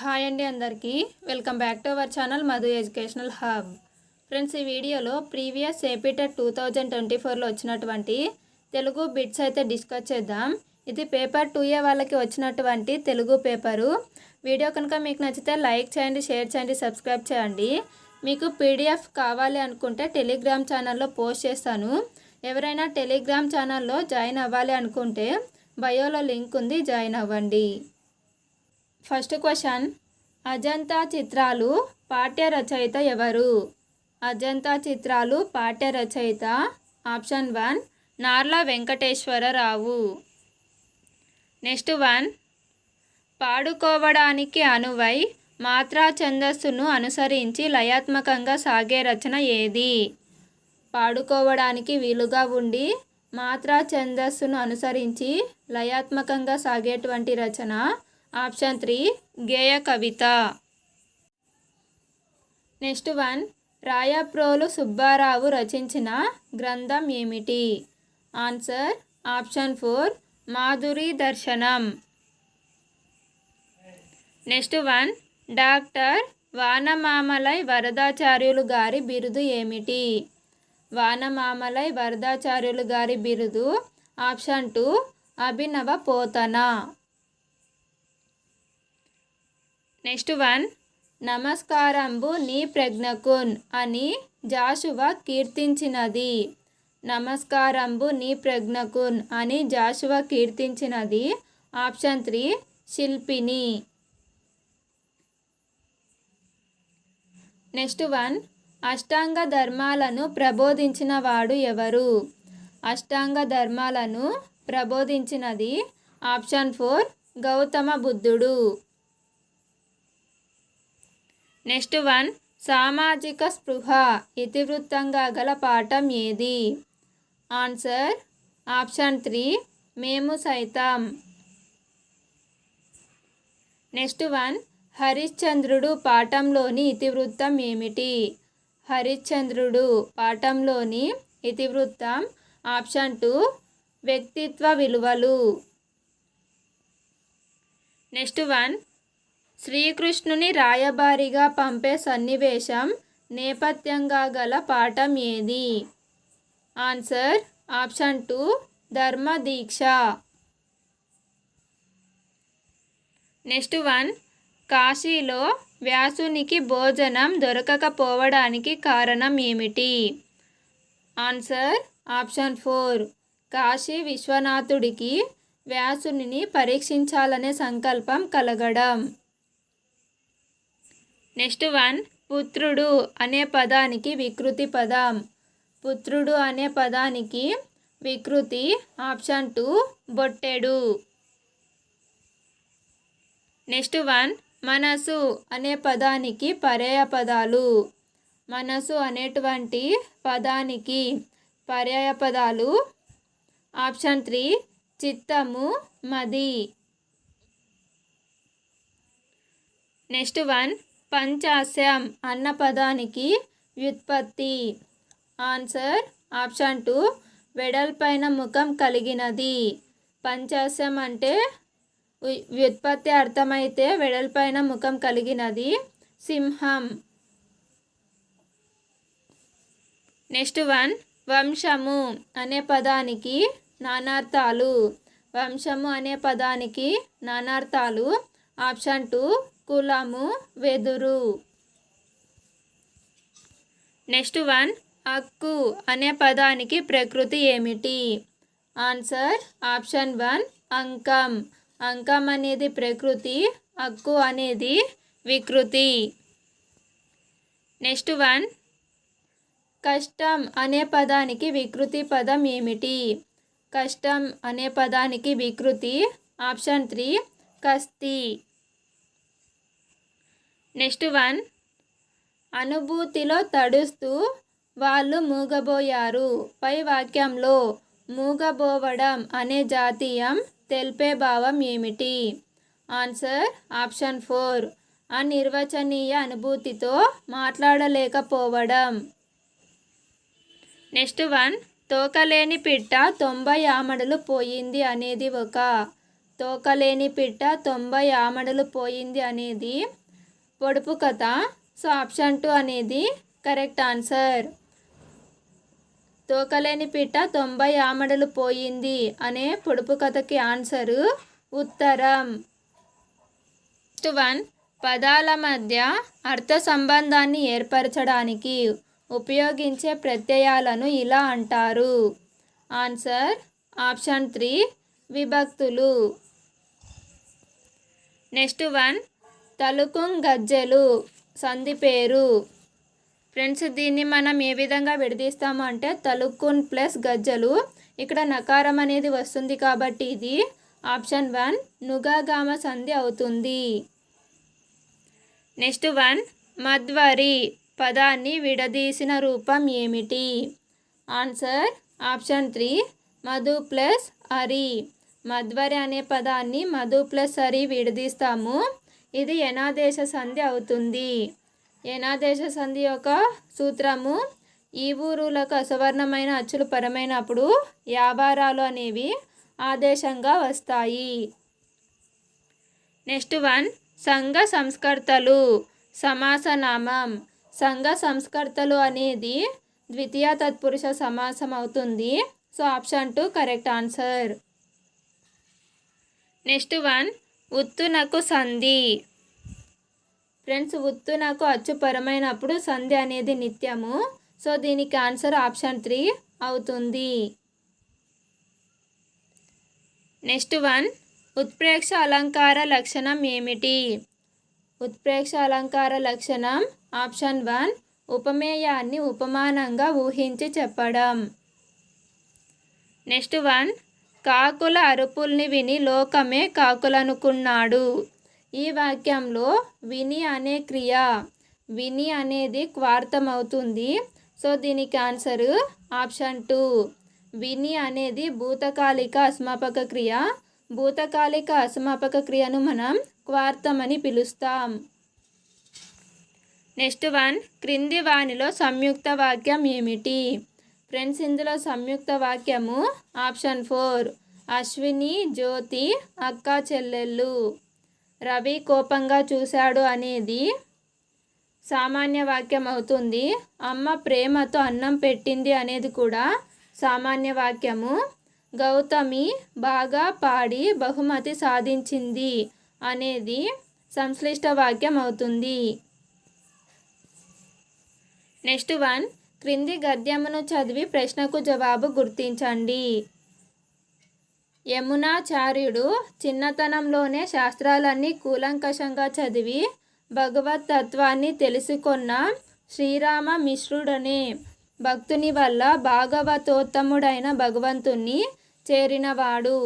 Hi అండి అందరికీ welcome back to our channel Madhu educational hub. Friends, ఈ వీడియోలో ప్రీవియస్ ఏపీటెట్ 2024లో వచ్చినటువంటి తెలుగు బిట్స్ అయితే డిస్కస్ చేద్దాం. ఇది పేపర్ 2A వాళ్ళకి వచ్చినటువంటి తెలుగు పేపరు. వీడియో కనుక మీకు నచ్చితే లైక్ చేయండి, షేర్ చేయండి, సబ్స్క్రైబ్ చేయండి. మీకు PDF కావాలి అనుకుంటే టెలిగ్రామ్ ఛానల్లో పోస్ట్ చేస్తాను. ఎవరైనా టెలిగ్రామ్ ఛానల్లో జాయిన్ అవ్వాలి అనుకుంటే బయోలో లింక్ ఉంది, జాయిన్ అవ్వండి. ఫస్ట్ క్వశ్చన్, అజంతా చిత్రాలు పాఠ్య రచయిత ఎవరు? అజంతా చిత్రాలు పాఠ్య రచయిత ఆప్షన్ 1 నార్ల వెంకటేశ్వరరావు. నెక్స్ట్ 1, పాడుకోవడానికి అనువై మాత్రా ఛందస్సును అనుసరించి లయాత్మకంగా సాగే రచన ఏది? పాడుకోవడానికి వీలుగా ఉండి మాత్రా ఛందస్సును అనుసరించి లయాత్మకంగా సాగేటువంటి రచన ఆప్షన్ 3 గేయ కవిత. నెక్స్ట్ 1, రాయప్రోలు సుబ్బారావు రచించిన గ్రంథం ఏమిటి? ఆన్సర్ ఆప్షన్ 4 మాధురి దర్శనం. నెక్స్ట్ 1, డాక్టర్ వానమామలై వరదాచార్యులు గారి బిరుదు ఏమిటి? వానమామలై వరదాచార్యులు గారి బిరుదు ఆప్షన్ 2 అభినవ పోతన. నెక్స్ట్ 1, నమస్కారంబు నీ ప్రజ్ఞకున్ అని జాషువా కీర్తించినది. నమస్కారంబు నీ ప్రజ్ఞకున్ అని జాషువా కీర్తించినది ఆప్షన్ 3 శిల్పిని. నెక్స్ట్ 1, అష్టాంగ ధర్మాలను ప్రబోధించిన వాడు ఎవరు? అష్టాంగ ధర్మాలను ప్రబోధించినది ఆప్షన్ 4 గౌతమ బుద్ధుడు. నెక్స్ట్ 1, సామాజిక స్పృహ ఇతివృత్తంగా గల పాఠం ఏది? ఆన్సర్ ఆప్షన్ 3 మేము సైతం. నెక్స్ట్ 1, హరిశ్చంద్రుడు పాఠంలోని ఇతివృత్తం ఏమిటి? హరిశ్చంద్రుడు పాఠంలోని ఇతివృత్తం ఆప్షన్ 2 వ్యక్తిత్వ విలువలు. నెక్స్ట్ 1, శ్రీకృష్ణుని రాయబారిగా పంపే సన్నివేశం నేపథ్యంగా గల పాఠం ఏది? Answer option 2 ధర్మదీక్ష. నెక్స్ట్ 1, కాశీలో వ్యాసునికి భోజనం దొరకకపోవడానికి కారణం ఏమిటి? ఆన్సర్ ఆప్షన్ 4 కాశీ విశ్వనాథుడికి వ్యాసుని పరీక్షించాలనే సంకల్పం కలగడం. నెక్స్ట్ 1, పుత్రుడు అనే పదానికి వికృతి పదం. పుత్రుడు అనే పదానికి వికృతి ఆప్షన్ 2 బొట్టెడు. నెక్స్ట్ 1, మనసు అనే పదానికి పర్యాయ పదాలు. మనసు అనేటువంటి పదానికి పర్యాయ పదాలు ఆప్షన్ 3 చిత్తము, మది. నెక్స్ట్ 1, పంచాస్యం అన్న పదానికి వ్యుత్పత్తి. ఆన్సర్ ఆప్షన్ 2 వెడల్పైన ముఖం కలిగినది. పంచాస్యం అంటే వ్యుత్పత్తి అర్థమైతే వెడల్పైన ముఖం కలిగినది సింహం. నెక్స్ట్ 1, వంశము అనే పదానికి నానార్థాలు. వంశము అనే పదానికి నానార్థాలు ఆప్షన్ 2 కులము, వెదురు. నెక్స్ట్ 1, హక్కు అనే పదానికి ప్రకృతి ఏమిటి? ఆన్సర్ ఆప్షన్ 1 అంకం. అంకం అనేది ప్రకృతి, హక్కు అనేది వికృతి. నెక్స్ట్ 1, కష్టం అనే పదానికి వికృతి పదం ఏమిటి? కష్టం అనే పదానికి వికృతి ఆప్షన్ 3 కస్తి. నెక్స్ట్ 1, అనుభూతిలో తడుస్తూ వాళ్ళు మూగబోయారు పై వాక్యంలో మూగబోవడం అనే జాతీయం తెలిపే భావం ఏమిటి? Answer option 4 అనిర్వచనీయ అనుభూతితో మాట్లాడలేకపోవడం. నెక్స్ట్ 1, తోకలేని పిట్ట 90 ఆమడలు పోయింది అనేది ఒక తోకలేని పిట్ట 90 ఆమడలు పోయింది అనేది పొడుపు కథ. సో ఆప్షన్ 2 అనేది కరెక్ట్ ఆన్సర్. తోకలేని పిట్ట 90 ఆమడలు పోయింది అనే పొడుపు కథకి ఆన్సరు ఉత్తరం. నెక్స్ట్ 1, పదాల మధ్య అర్థ సంబంధాన్ని ఏర్పరచడానికి ఉపయోగించే ప్రత్యయాలను ఇలా అంటారు. ఆన్సర్ ఆప్షన్ 3 విభక్తులు. నెక్స్ట్ 1, తలుకుం గజ్జెలు సంధి పేరు. ఫ్రెండ్స్ దీన్ని మనం ఏ విధంగా విడదీస్తాము అంటే తలుక్కున్ ప్లస్ గజ్జలు, ఇక్కడ నకారం అనేది వస్తుంది కాబట్టి ఇది ఆప్షన్ 1 నుగాగామ సంధి అవుతుంది. నెక్స్ట్ 1, మధ్వరి పదాన్ని విడదీసిన రూపం ఏమిటి? ఆన్సర్ ఆప్షన్ 3 మధు ప్లస్ అరి. మధ్వరి అనే పదాన్ని మధు ప్లస్ అరి విడదీస్తాము. ఇది యనాదేశ సంధి అవుతుంది. యనాదేశ సంధి యొక్క సూత్రము ఈ ఊరులకు అసవర్ణమైన అచ్చులు పరమైనప్పుడు యాభారాలు అనేవి ఆదేశంగా వస్తాయి. నెక్స్ట్ 1, సంఘ సంస్కర్తలు సమాసనామం. సంఘ సంస్కర్తలు అనేది ద్వితీయ తత్పురుష సమాసం అవుతుంది. So option 2 correct answer. Next 1, ఉత్తునకు సంధి. ఫ్రెండ్స్ ఉత్తునకు అచ్చుపరమైనప్పుడు సంధి అనేది నిత్యము. సో దీనికి ఆన్సర్ ఆప్షన్ 3 అవుతుంది. నెక్స్ట్ 1, ఉత్ప్రేక్ష అలంకార లక్షణం ఏమిటి? ఉత్ప్రేక్ష అలంకార లక్షణం ఆప్షన్ 1 ఉపమేయాన్ని ఉపమానంగా ఊహించి చెప్పడం. నెక్స్ట్ 1, కాకుల అరుపుల్ని విని లోకమే కాకులనుకున్నాడు. ఈ వాక్యంలో విని అనే క్రియ విని అనేది క్వార్థం అవుతుంది. సో దీనికి ఆన్సరు ఆప్షన్ 2 విని అనేది భూతకాలిక అసమాపక క్రియ. భూతకాలిక అసమాపక క్రియను మనం క్వార్థం అని పిలుస్తాం. నెక్స్ట్ 1, క్రింది వానిలో సంయుక్త వాక్యం ఏమిటి? ఫ్రెండ్స్ ఇందులో సంయుక్త వాక్యము ఆప్షన్ 4 అశ్విని జ్యోతి అక్క చెల్లెళ్ళు. రవి కోపంగా చూశాడు అనేది సామాన్య వాక్యం అవుతుంది. అమ్మ ప్రేమతో అన్నం పెట్టింది అనేది కూడా సామాన్య వాక్యము. గౌతమి బాగా పాడి బహుమతి సాధించింది అనేది సంశ్లిష్ట వాక్యం అవుతుంది. నెక్స్ట్ 1, క్రింది గద్యమును చదివి ప్రశ్నకు జవాబు గుర్తించండి. యమునాచార్యుడు చిన్నతనంలోనే శాస్త్రాలన్నీ కూలంకషంగా చదివి భగవత్ తత్వాన్ని తెలుసుకొన్న శ్రీరామ మిశ్రుడనే భక్తుని వల్ల భాగవతోత్తముడైన భగవంతుణ్ణి చేరినవాడు.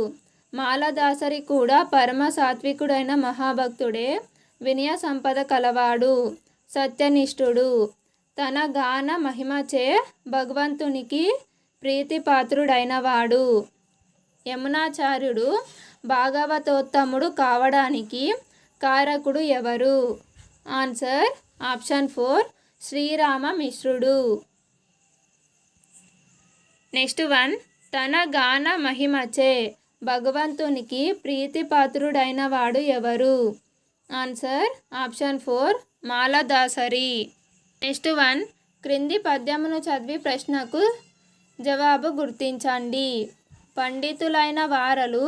మాలదాసరి కూడా పరమ సాత్వికుడైన మహాభక్తుడే. వినయ సంపద కలవాడు, సత్యనిష్ఠుడు. తన గాన మహిమచే భగవంతునికి ప్రీతిపాత్రుడైనవాడు. యమునాచార్యుడు భాగవతోత్తముడు కావడానికి కారకుడు ఎవరు? ఆన్సర్ ఆప్షన్ 4 శ్రీరామ మిశ్రుడు. నెక్స్ట్ 1, తన గాన మహిమచే భగవంతునికి ప్రీతిపాత్రుడైన వాడు ఎవరు? Answer option 4 మాలదాసరి. నెక్స్ట్ 1, క్రింది పద్యమును చదివి ప్రశ్నకు జవాబు గుర్తించండి. పండితులైన వారలు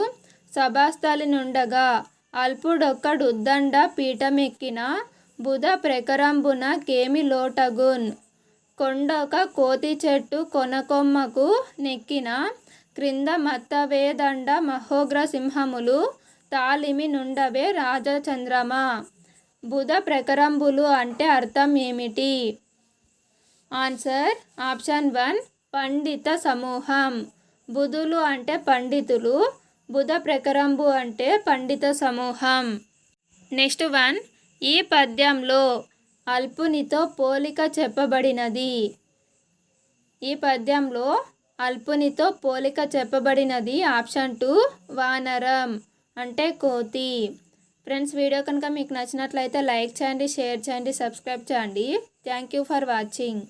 సభాస్థలి నుండగా అల్పుడొక్కడుద్దండ పీఠమెక్కిన బుధ ప్రకరంబున కేమి లోటగున్. కొండొక కోతి చెట్టు కొనకొమ్మకు నెక్కిన క్రింద మత్తవేదండ మహోగ్ర సింహములు తాలిమి నుండవే రాజచంద్రమా. బుధ ప్రకరంబులు అంటే అర్థం ఏమిటి? ఆన్సర్ ఆప్షన్ 1 పండిత సమూహం. బుధులు అంటే పండితులు, బుధ ప్రకరంబు అంటే పండిత సమూహం. నెక్స్ట్ 1, ఈ పద్యంలో అల్పునితో పోలిక చెప్పబడినది. ఈ పద్యంలో అల్పునితో పోలిక చెప్పబడినది ఆప్షన్ 2 వానరం అంటే కోతి. ఫ్రెండ్స్ వీడియో కనుక మీకు నచ్చినట్లయితే లైక్ చేయండి, షేర్ చేయండి, సబ్స్క్రైబ్ చేయండి. Thank you for watching.